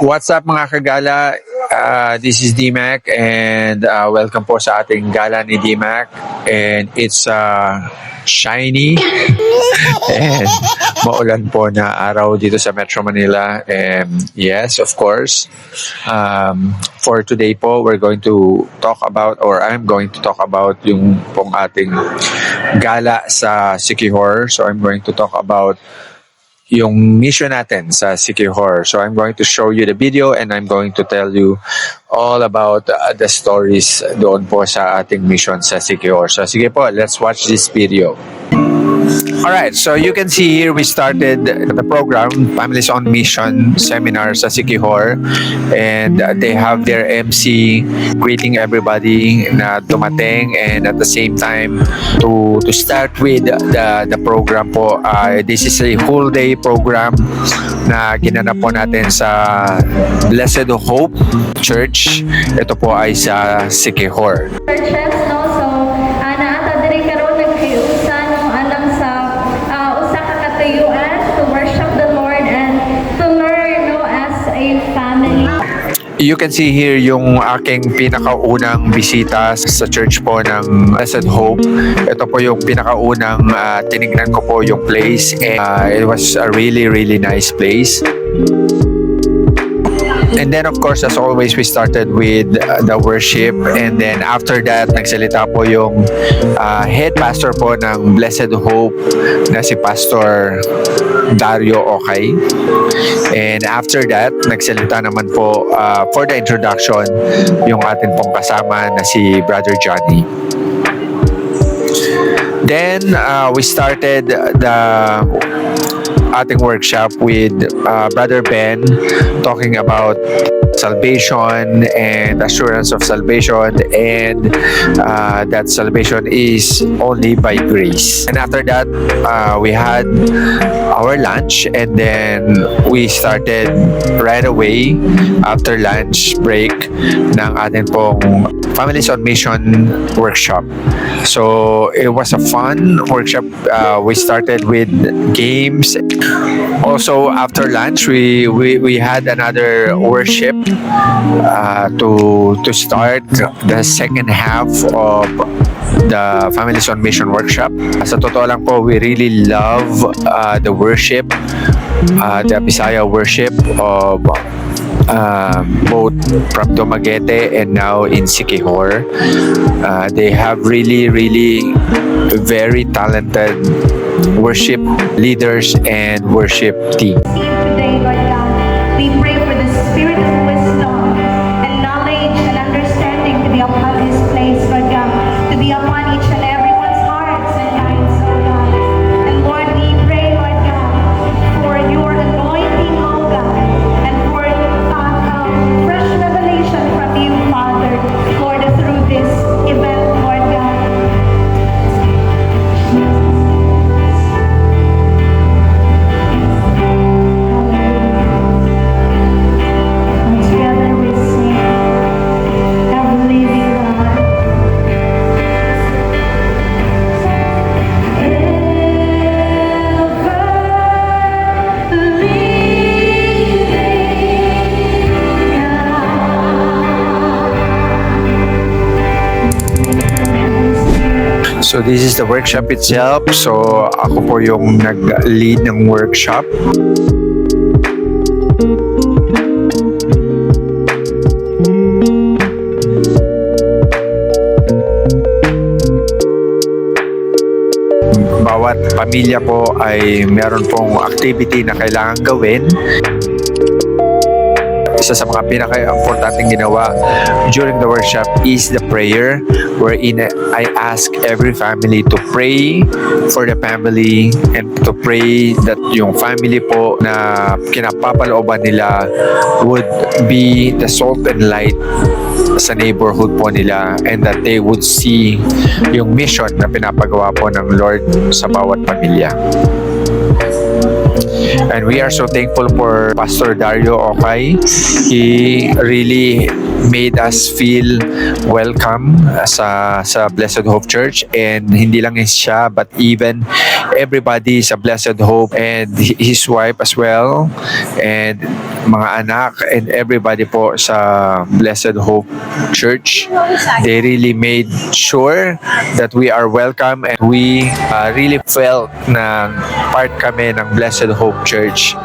What's up mga kagala? This is DMAC and welcome po sa ating gala ni DMAC, and it's shiny and maulan po na araw dito sa Metro Manila. And yes, of course, for today po we're going to talk about, or I'm going to talk about yung pong ating gala sa Siquijor. So I'm going to talk about yung mission natin sa Siquijor. So I'm going to show you the video and I'm going to tell you all about the stories doon po sa ating mission sa Siquijor. So sige po, let's watch this video. Alright, so you can see here we started the program, Families on Mission Seminar sa Siquijor, and they have their MC greeting everybody na dumating, and at the same time to start with the program po, this is a whole day program na ginanap po natin sa Blessed Hope Church. Ito po ay sa Siquijor. Churches, no? So, naata diri karon naghiusa no alang sa usa ka katuyuan to worship the Lord and to learn no as a family. You can see here yung aking pinakaunang bisita sa church po ng Blessed Hope. Ito po yung pinakaunang tinignan ko po yung place, and it was a really nice place. And then of course, as always, we started with the worship, and then after that, nagsalita po yung head pastor po ng Blessed Hope na si Pastor Dario Okay. And after that, nagsalita naman po for the introduction yung atin pong kasama na si Brother Johnny. Then we started the ating workshop with Brother Ben talking about salvation and assurance of salvation, and that salvation is only by grace. And after that, we had our lunch, and then we started right away after lunch break ng ating pong Families on Mission workshop. So it was a fun workshop. We started with games. Also after lunch, we had another worship to start the second half of the Families on Mission workshop. Sa totoo lang po, we really love the worship, the Bisaya worship of both from Dumaguete and now in Siquijor. They have really very talented worship leaders and worship team. Today, Lord God, we pray for the spirit of wisdom and knowledge and understanding to be upon this place, Lord God, to be upon each and everyone's hearts and minds, Lord God. And Lord, we pray, Lord God, for your anointing, oh God, and for fresh revelation from you, Father, Lord, through this event, Lord God. So this is the workshop itself. So ako po yung nag-lead ng workshop. Bawat pamilya po ay meron pong activity na kailangan gawin. isa sa mga pinaka-importanting ginawa during the workshop is the prayer, wherein I ask every family to pray for the family and to pray that yung family po na kinapapalooban nila would be the salt and light sa neighborhood po nila, and that they would see yung mission na pinapagawa po ng Lord sa bawat pamilya. And we are so thankful for Pastor Dario Okay. He really made us feel welcome sa Blessed Hope Church, and hindi lang siya but even everybody sa Blessed Hope and his wife as well, and mga anak and everybody po sa Blessed Hope Church. They really made sure that we are welcome, and we really felt na part kami ng Blessed Hope Church.